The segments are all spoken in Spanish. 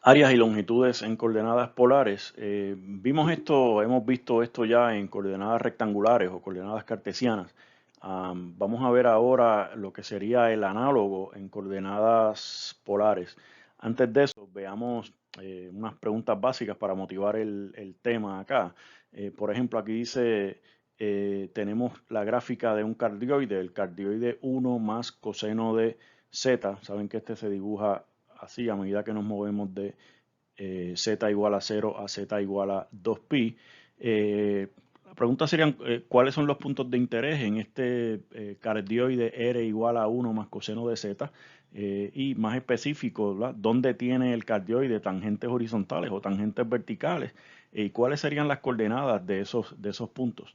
Áreas y longitudes en coordenadas polares. Hemos visto esto ya en coordenadas rectangulares o coordenadas cartesianas. Vamos a ver ahora lo que sería el análogo en coordenadas polares. Antes de eso, veamos unas preguntas básicas para motivar el tema acá. Por ejemplo, aquí dice, tenemos la gráfica de un cardioide, el cardioide 1 más coseno de z. Saben que este se dibuja así a medida que nos movemos de z igual a 0 a z igual a 2pi. La pregunta sería, ¿cuáles son los puntos de interés en este cardioide R igual a 1 más coseno de z? Y más específico, ¿verdad? ¿Dónde tiene el cardioide tangentes horizontales o tangentes verticales? ¿Y cuáles serían las coordenadas de esos puntos?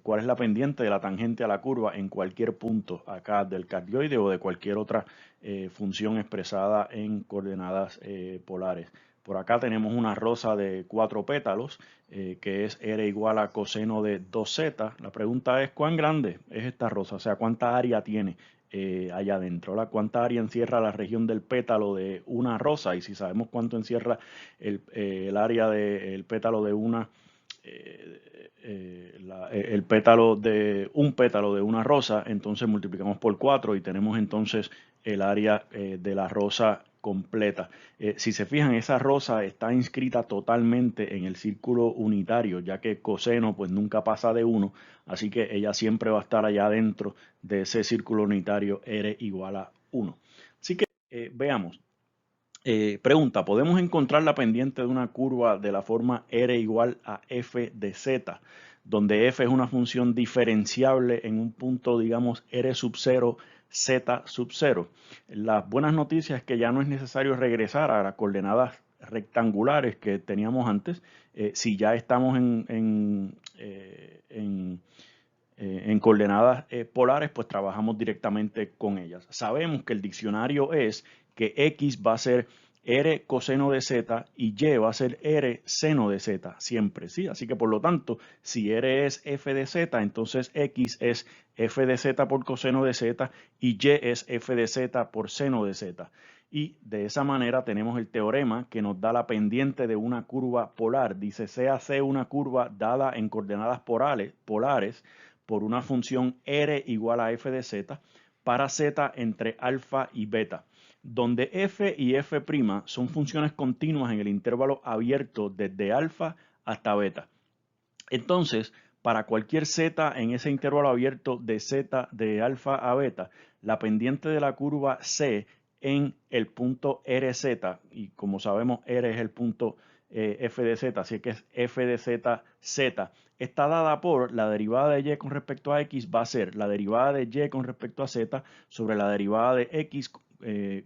¿Cuál es la pendiente de la tangente a la curva en cualquier punto acá del cardioide o de cualquier otra función expresada en coordenadas polares? Por acá tenemos una rosa de 4 pétalos, que es R igual a coseno de 2z. La pregunta es, ¿cuán grande es esta rosa? O sea, ¿cuánta área tiene allá adentro? ¿Cuánta área encierra la región del pétalo de una rosa? Y si sabemos cuánto encierra el área del pétalo de una el pétalo de un pétalo de una rosa, entonces multiplicamos por 4 y tenemos entonces el área de la rosa completa. Si se fijan, esa rosa está inscrita totalmente en el círculo unitario, ya que coseno pues nunca pasa de 1, así que ella siempre va a estar allá dentro de ese círculo unitario R igual a 1. Así que veamos. Pregunta, ¿podemos encontrar la pendiente de una curva de la forma R igual a f de z, donde f es una función diferenciable en un punto, digamos, R sub 0, z sub 0? Las buenas noticias es que ya no es necesario regresar a las coordenadas rectangulares que teníamos antes. Si ya estamos en coordenadas polares, pues trabajamos directamente con ellas. Sabemos que el diccionario es que X va a ser R coseno de Z y Y va a ser R seno de Z, siempre, ¿sí? Así que por lo tanto, si R es F de Z, entonces X es F de Z por coseno de Z y Y es F de Z por seno de Z. Y de esa manera tenemos el teorema que nos da la pendiente de una curva polar. Dice, sea C una curva dada en coordenadas polares por una función R igual a f de z para z entre alfa y beta, donde f y f' son funciones continuas en el intervalo abierto desde alfa hasta beta. Entonces, para cualquier z en ese intervalo abierto de z de alfa a beta, la pendiente de la curva C en el punto RZ, y como sabemos R es el punto f de z, así que es f de z, z, está dada por la derivada de y con respecto a x va a ser la derivada de y con respecto a z sobre la derivada de x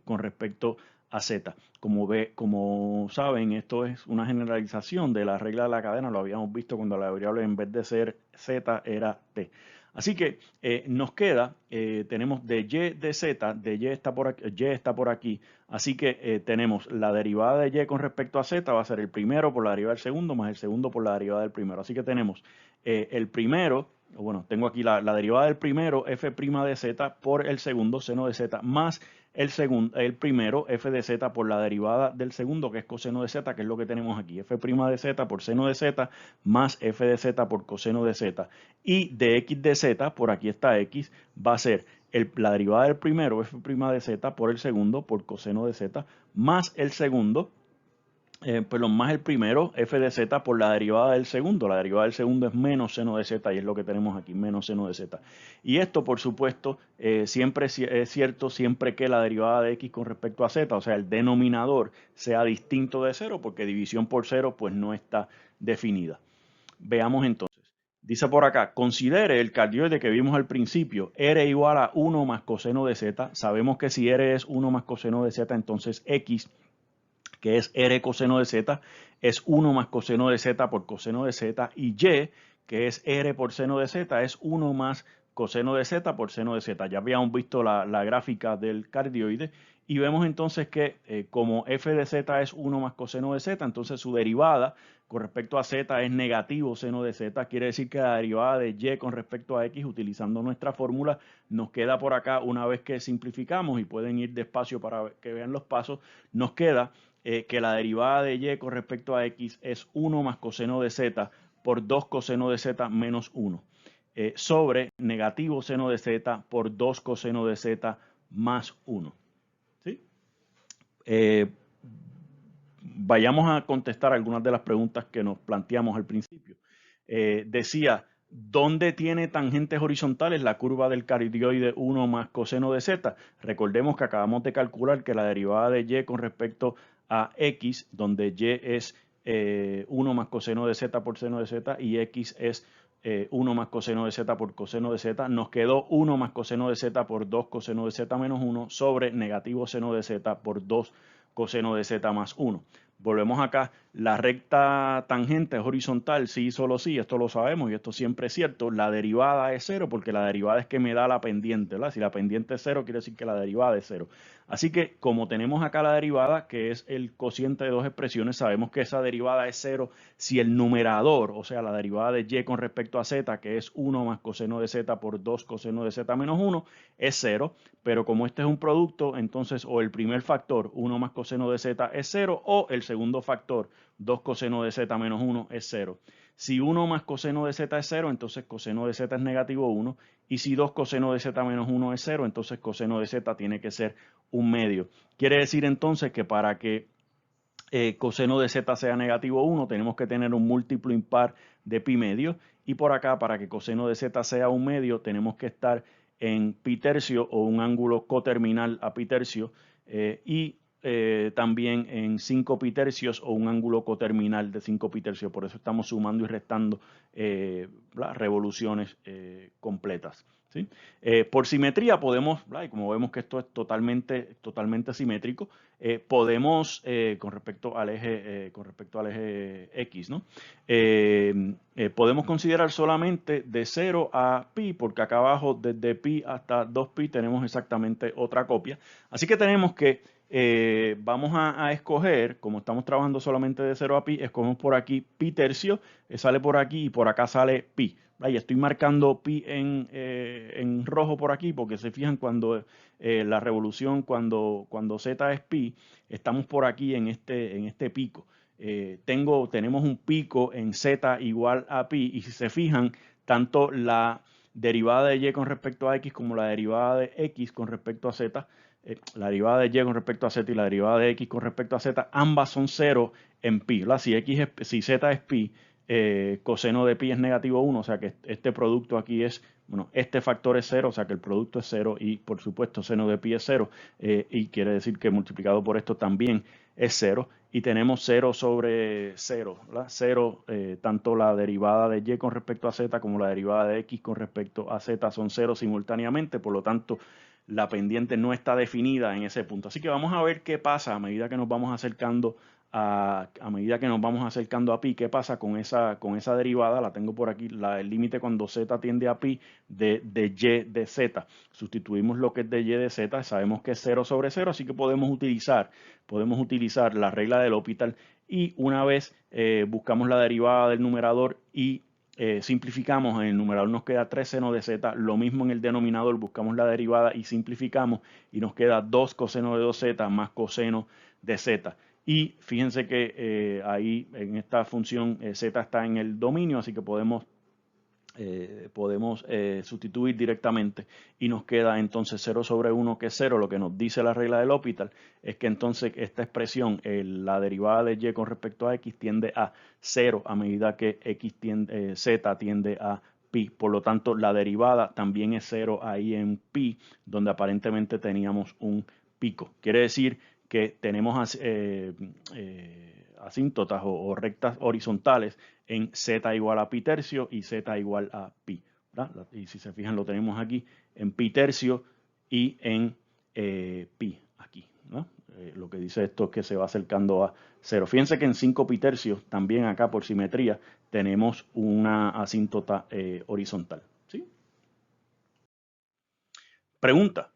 con respecto a z. Como saben, esto es una generalización de la regla de la cadena. Lo habíamos visto cuando la variable en vez de ser z era t. Así que nos queda, tenemos de y de z, de y está por aquí. Así que tenemos la derivada de y con respecto a z, va a ser el primero por la derivada del segundo, más el segundo por la derivada del primero. Así que tenemos el primero, bueno, tengo aquí la derivada del primero, f' de z, por el segundo, seno de z, más el primero, f de z por la derivada del segundo, que es coseno de z, que es lo que tenemos aquí, f' de z por seno de z, más f de z por coseno de z. Y de x de z, por aquí está x, va a ser la derivada del primero, f' de z, por el segundo, por coseno de z, más el segundo, pues más el primero, f de z por la derivada del segundo. La derivada del segundo es menos seno de z y es lo que tenemos aquí, menos seno de z. Y esto, por supuesto, siempre es cierto siempre que la derivada de x con respecto a z, o sea, el denominador sea distinto de cero, porque división por cero pues no está definida. Veamos entonces. Dice por acá, considere el cardioide que vimos al principio, R igual a 1 más coseno de z. Sabemos que si R es 1 más coseno de z, entonces x, que es R coseno de z, es 1 más coseno de z por coseno de z, y y, que es R por seno de z, es 1 más coseno de z por seno de z. Ya habíamos visto la gráfica del cardioide y vemos entonces que como f de z es 1 más coseno de z, entonces su derivada con respecto a z es negativo seno de z. Quiere decir que la derivada de y con respecto a x, utilizando nuestra fórmula, nos queda por acá, una vez que simplificamos, y pueden ir despacio para que vean los pasos, nos queda que la derivada de y con respecto a x es 1 más coseno de z por 2 coseno de z menos 1, sobre negativo seno de z por 2 coseno de z más 1. ¿Sí? Vayamos a contestar algunas de las preguntas que nos planteamos al principio. Decía, ¿dónde tiene tangentes horizontales la curva del cardioide 1 más coseno de z? Recordemos que acabamos de calcular que la derivada de y con respecto a x, donde y es 1 más coseno de z por seno de z y x es 1 más coseno de z por coseno de z, nos quedó 1 más coseno de z por 2 coseno de z menos 1 sobre negativo seno de z por 2 coseno de z más 1. Volvemos acá, la recta tangente es horizontal, sí, solo sí, esto lo sabemos y esto siempre es cierto. La derivada es 0 porque la derivada es que me da la pendiente, ¿verdad? Si la pendiente es 0, quiere decir que la derivada es 0. Así que como tenemos acá la derivada, que es el cociente de dos expresiones, sabemos que esa derivada es 0 si el numerador, o sea, la derivada de y con respecto a z, que es 1 más coseno de z por 2 coseno de z menos 1, es 0. Pero como este es un producto, entonces o el primer factor, 1 más coseno de z, es 0, o el segundo factor, 2 coseno de z menos 1, es 0. Si 1 más coseno de z es 0, entonces coseno de z es negativo 1. Y si 2 coseno de z menos 1 es 0, entonces coseno de z tiene que ser un medio. Quiere decir entonces que para que coseno de z sea negativo 1, tenemos que tener un múltiplo impar de pi medio. Y por acá, para que coseno de z sea un medio, tenemos que estar en pi tercio o un ángulo coterminal a pi tercio y también en 5 pi tercios o un ángulo coterminal de 5 pi tercios. Por eso estamos sumando y restando las revoluciones completas. ¿Sí? Por simetría podemos, y como vemos que esto es totalmente simétrico, podemos, con respecto al eje X, ¿no? Podemos considerar solamente de 0 a pi, porque acá abajo desde pi hasta 2pi tenemos exactamente otra copia. Así que tenemos que, vamos a escoger, como estamos trabajando solamente de 0 a pi, escogemos por aquí pi tercio, sale por aquí y por acá sale pi. Y estoy marcando pi en rojo por aquí porque se fijan cuando la revolución, cuando z es pi, estamos por aquí en este pico. Tenemos un pico en z igual a pi y si se fijan, tanto la derivada de y con respecto a x como la derivada de x con respecto a z, la derivada de y con respecto a z y la derivada de x con respecto a z, ambas son 0 en pi. Si z es pi, coseno de pi es negativo 1, o sea que este producto aquí es, bueno, este factor es 0, o sea que el producto es 0 y por supuesto seno de pi es 0 y quiere decir que multiplicado por esto también es 0 y tenemos 0 sobre 0, ¿verdad? 0, tanto la derivada de y con respecto a z como la derivada de x con respecto a z son 0 simultáneamente, por lo tanto la pendiente no está definida en ese punto. Así que vamos a ver qué pasa a medida que nos vamos acercando a pi, qué pasa con esa derivada. La tengo por aquí, el límite cuando z tiende a pi de y de z. Sustituimos lo que es de y de z, sabemos que es 0 sobre 0, así que podemos utilizar la regla del L'Hopital y una vez buscamos la derivada del numerador y simplificamos, en el numerador nos queda 3 seno de z, lo mismo en el denominador, buscamos la derivada y simplificamos y nos queda 2 coseno de 2z más coseno de z. Y fíjense que ahí en esta función z está en el dominio, así que podemos sustituir directamente y nos queda entonces 0 sobre 1 que es 0. Lo que nos dice la regla del L'Hopital es que entonces esta expresión, la derivada de y con respecto a x tiende a 0 a medida que z tiende a pi. Por lo tanto, la derivada también es 0 ahí en pi, donde aparentemente teníamos un pico. Quiere decir que tenemos asíntotas o rectas horizontales en z igual a pi tercio y z igual a pi, ¿verdad? Y si se fijan lo tenemos aquí en pi tercio y en pi aquí, ¿no? Lo que dice esto es que se va acercando a 0. Fíjense que en 5 pi tercios también acá por simetría tenemos una asíntota horizontal. ¿Sí? Pregunta.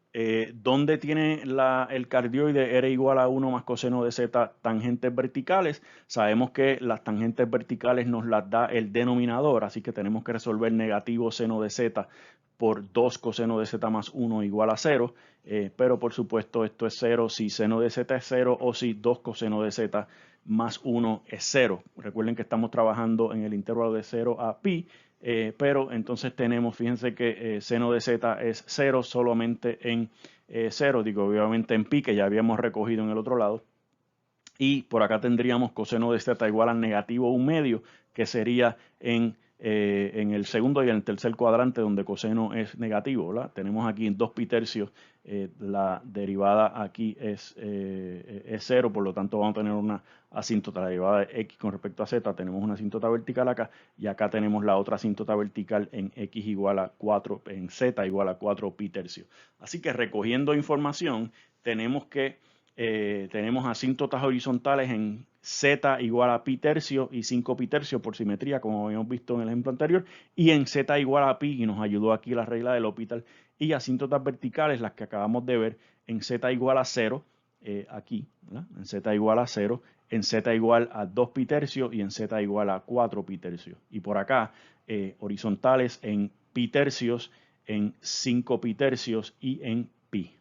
¿Dónde tiene el cardioide R igual a 1 más coseno de z tangentes verticales? Sabemos que las tangentes verticales nos las da el denominador, así que tenemos que resolver negativo seno de z por 2 coseno de z más 1 igual a 0, pero por supuesto esto es 0 si seno de z es 0 o si 2 coseno de z más 1 es 0. Recuerden que estamos trabajando en el intervalo de 0 a pi, pero entonces tenemos, fíjense que seno de z es 0 solamente en 0, digo obviamente en pi, que ya habíamos recogido en el otro lado. Y por acá tendríamos coseno de z igual a negativo 1/2, que sería en el segundo y en el tercer cuadrante donde coseno es negativo, ¿verdad? Tenemos aquí 2 pi tercios, la derivada aquí es 0, por lo tanto vamos a tener una asíntota, la derivada de x con respecto a z, tenemos una asíntota vertical acá, y acá tenemos la otra asíntota vertical en x igual a 4, en z igual a 4 pi tercios. Así que recogiendo información, tenemos asíntotas horizontales en z igual a pi tercio y 5 pi tercio por simetría, como habíamos visto en el ejemplo anterior, y en z igual a pi, y nos ayudó aquí la regla del L'Hopital, y asíntotas verticales, las que acabamos de ver, en z igual a 0, aquí, ¿verdad? En z igual a 0, en z igual a 2 pi tercio y en z igual a 4 pi tercio. Y por acá, horizontales en pi tercios, en 5 pi tercios y en pi.